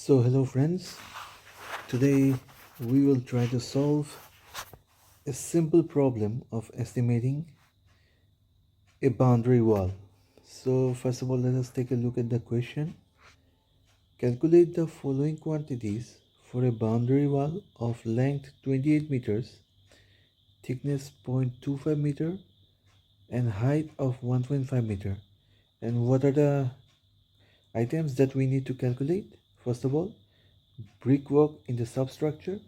So hello friends, today we will try to solve a simple problem of estimating a boundary wall. So first of all, let us take a look at the question. Calculate the following quantities for a boundary wall of length 28 meters, thickness 0.25 meter and height of 1.5 meter. And what are the items that we need to calculate? First of all, brickwork in the substructure,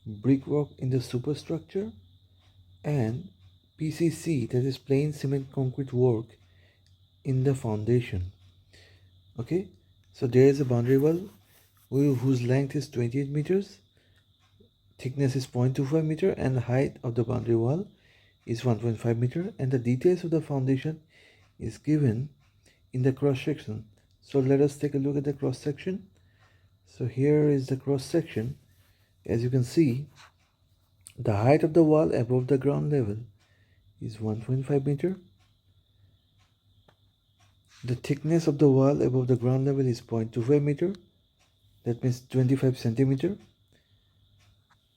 brickwork in the superstructure, and PCC, that is plain cement concrete work in the foundation. Okay, so there is a boundary wall whose length is 28 meters, thickness is 0.25 meter, and the height of the boundary wall is 1.5 meter, and the details of the foundation is given in the cross section. So let us take a look at the cross section. So here is the cross section. As you can see, the height of the wall above the ground level is 1.5 meter. The thickness of the wall above the ground level is 0.25 meter. That means 25 centimeter.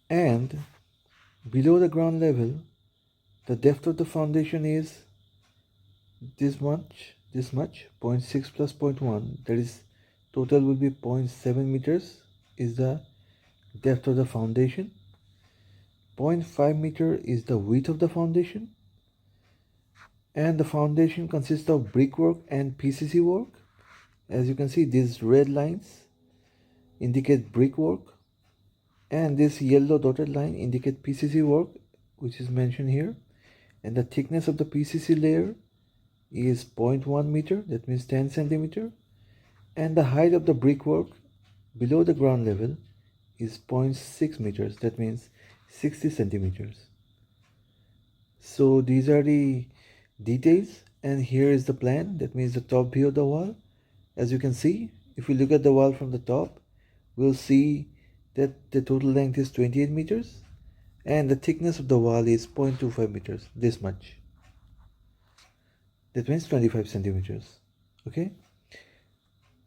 And below the ground level, the depth of the foundation is this much, 0.6 plus 0.1. That is, total will be 0.7 meters is the depth of the foundation. 0.5 meter is the width of the foundation. And the foundation consists of brickwork and PCC work. As you can see, these red lines indicate brickwork, and this yellow dotted line indicate PCC work, which is mentioned here. And the thickness of the PCC layer is 0.1 meter, that means 10 centimeter. And the height of the brickwork below the ground level is 0.6 meters, that means 60 centimeters. So these are the details, and here is the plan, that means the top view of the wall. As you can see, if we look at the wall from the top, we'll see that the total length is 28 meters and the thickness of the wall is 0.25 meters, this much. That means 25 centimeters. Okay,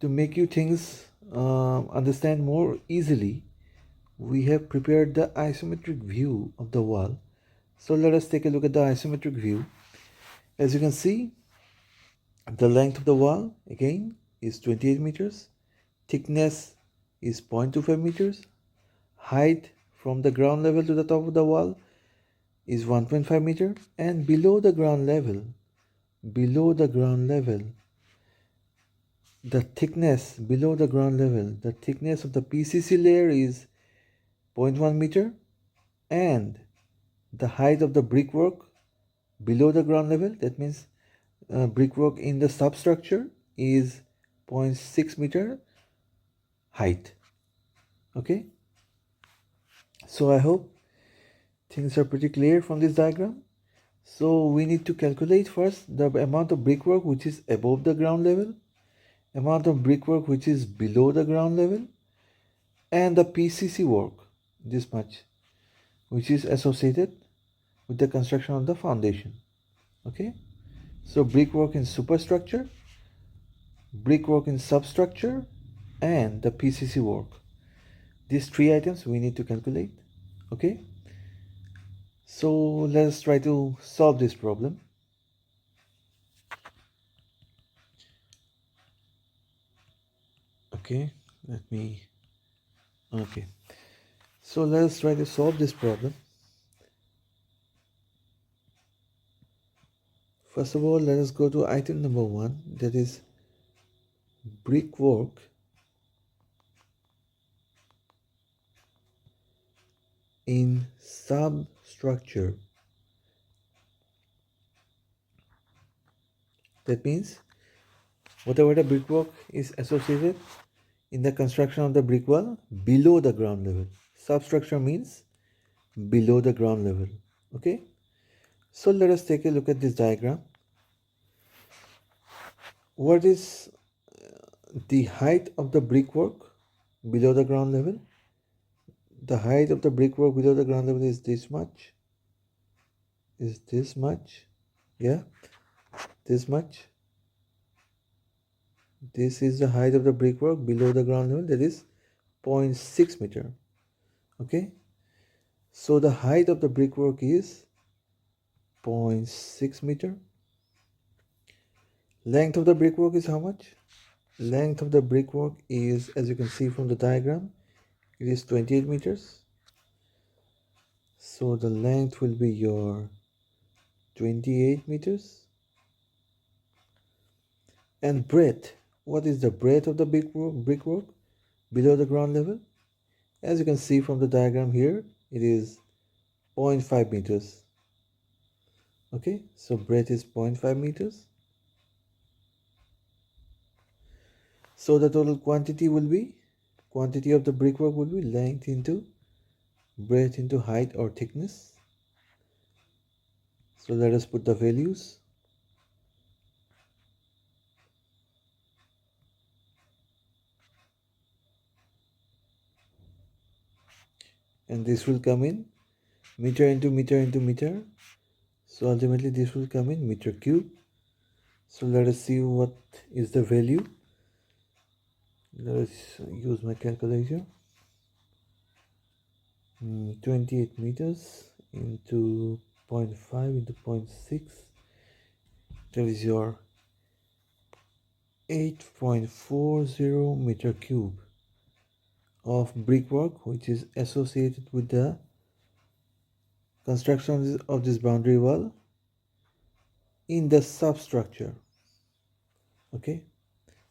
to make you things understand more easily, we have prepared the isometric view of the wall. So let us take a look at the isometric view. As you can see, the length of the wall again is 28 meters, thickness is 0.25 meters, height from the ground level to the top of the wall is 1.5 meter, and below the ground level, the thickness below the ground level, the thickness of the PCC layer is 0.1 meter, and the height of the brickwork below the ground level, that means brickwork in the substructure, is 0.6 meter height. Okay, so I hope things are pretty clear from this diagram. So we need to calculate first the amount of brickwork which is above the ground level, amount of brickwork which is below the ground level, and the PCC work, this much, which is associated with the construction of the foundation. Okay, so brickwork in superstructure, brickwork in substructure, and the PCC work. These three items we need to calculate. Okay, so let's try to solve this problem. Okay, so let's try to solve this problem. First of all, let us go to item number 1, that is brickwork in substructure. That means whatever the brickwork is associated in the construction of the brick wall below the ground level. Substructure means below the ground level. Okay, so let us take a look at this diagram. What is the height of the brickwork below the ground level? The height of the brickwork below the ground level is this much. Yeah, this much. This is the height of the brickwork below the ground level, that is 0.6 meter. Okay, so the height of the brickwork is 0.6 meter. Length of the brickwork is how much? Length of the brickwork is, as you can see from the diagram, it is 28 meters. So the length will be your 28 meters. And breadth, what is the breadth of the brickwork below the ground level? As you can see from the diagram here, it is 0.5 meters. Okay, so breadth is 0.5 meters. So the total quantity will be, quantity of the brickwork will be length into breadth into height or thickness. So let us put the values. And this will come in meter into meter into meter. So ultimately this will come in meter cube. So let us see what is the value. Let us use my calculator. 28 meters into 0.5 into 0.6, that is your 8.40 meter cube of brickwork, which is associated with the construction of this boundary wall in the substructure. Okay,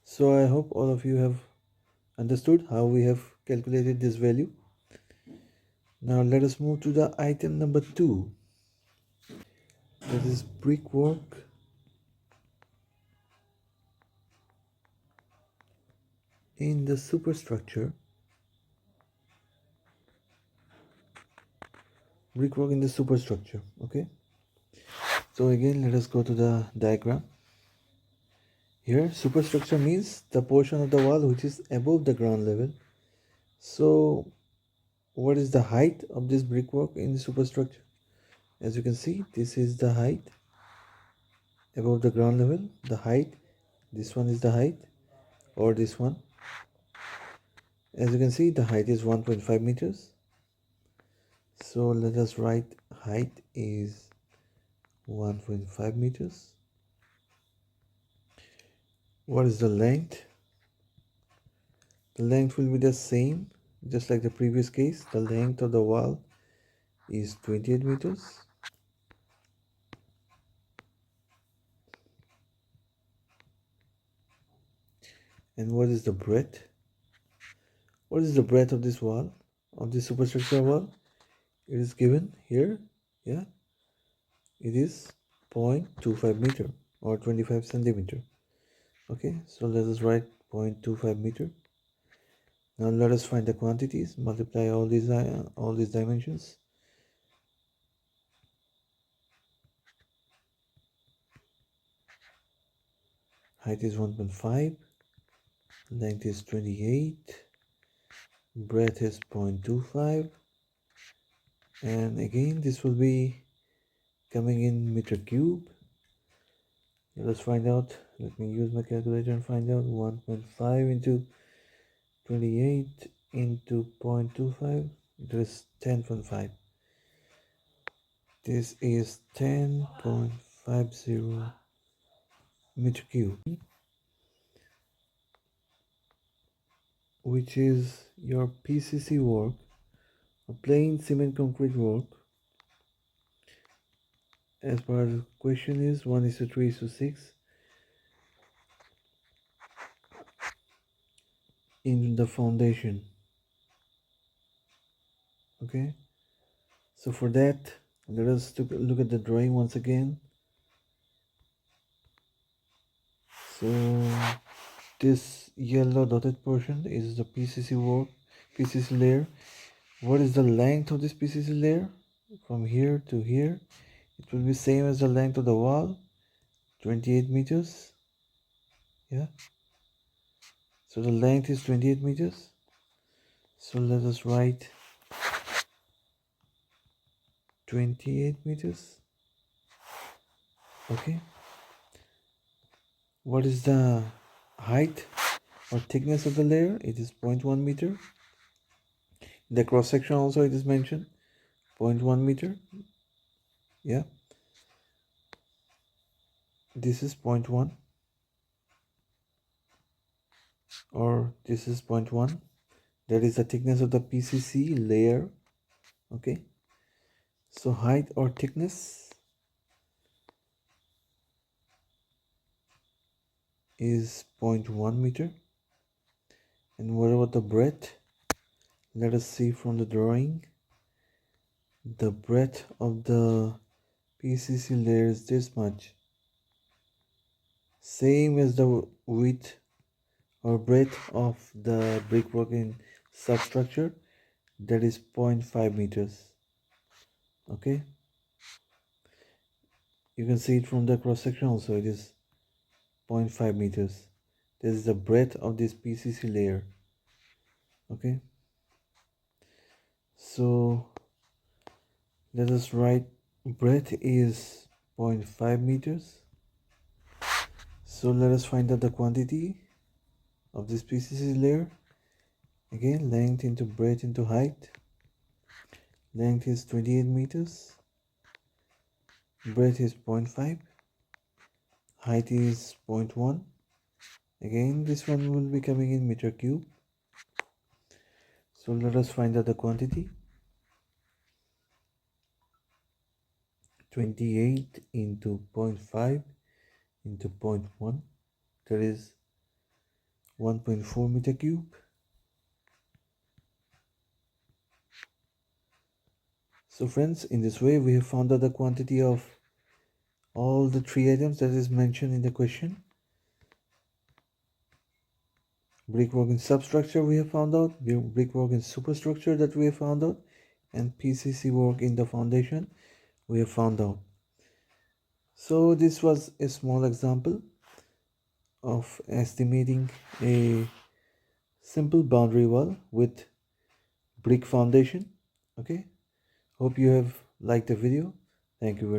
so I hope all of you have understood how we have calculated this value. Now let us move to the item number 2, that is brickwork in the superstructure. Brickwork in the superstructure. Okay, so again let us go to the diagram. Here superstructure means the portion of the wall which is above the ground level. So what is the height of this brickwork in the superstructure? As you can see, this is the height above the ground level. The height, this one is the height, or this one. As you can see, the height is 1.5 meters. So let us write height is 1.5 meters. What is the length? The length will be the same, just like the previous case. The length of the wall is 28 meters. And what is the breadth? What is the breadth of this wall, of this superstructure wall? It is given here. Yeah, it is 0.25 meter or 25 centimeter. Okay, so let us write 0.25 meter. Now let us find the quantities. Multiply all these dimensions. Height is 1.5, length is 28, breadth is 0.25, and again this will be coming in meter cube. Let us find out. Let me use my calculator and find out. 1.5 into 28 into 0.25, that is 10.5. This is 10.50 meter cube, which is your PCC work, a plain cement concrete work. As per the question is 1:3:6 in the foundation. Okay, so for that, let us look at the drawing once again. So this yellow dotted portion is the PCC work, PCC layer. What is the length of this PCC layer? From here to here, it will be same as the length of the wall, 28 meters. Yeah, so the length is 28 meters. So let us write 28 meters. Okay, what is the height or thickness of the layer, it is 0.1 meter. The cross section also it is mentioned 0.1 meter. Yeah, this is 0.1 or this is 0.1. That is the thickness of the PCC layer. Okay, so height or thickness is 0.1 meter. And what about the breadth? Let us see from the drawing. The breadth of the PCC layer is this much, same as the width or breadth of the brickwork in substructure, that is 0.5 meters. Okay, you can see it from the cross section also, it is 0.5 meters. This is the breadth of this PCC layer. Okay, so let us write breadth is 0.5 meters. So let us find out the quantity of this PCC layer. Again, length into breadth into height. Length is 28 meters. Breadth is 0.5. Height is 0.1. Again, this one will be coming in meter cube. So let us find out the quantity. 28 into 0.5 into 0.1, that is 1.4 meter cube. So friends, in this way we have found out the quantity of all the three items that is mentioned in the question. Brickwork in substructure we have found out, brickwork in superstructure that we have found out, and PCC work in the foundation we have found out. So this was a small example of estimating a simple boundary wall with brick foundation. Okay, hope you have liked the video. Thank you very much.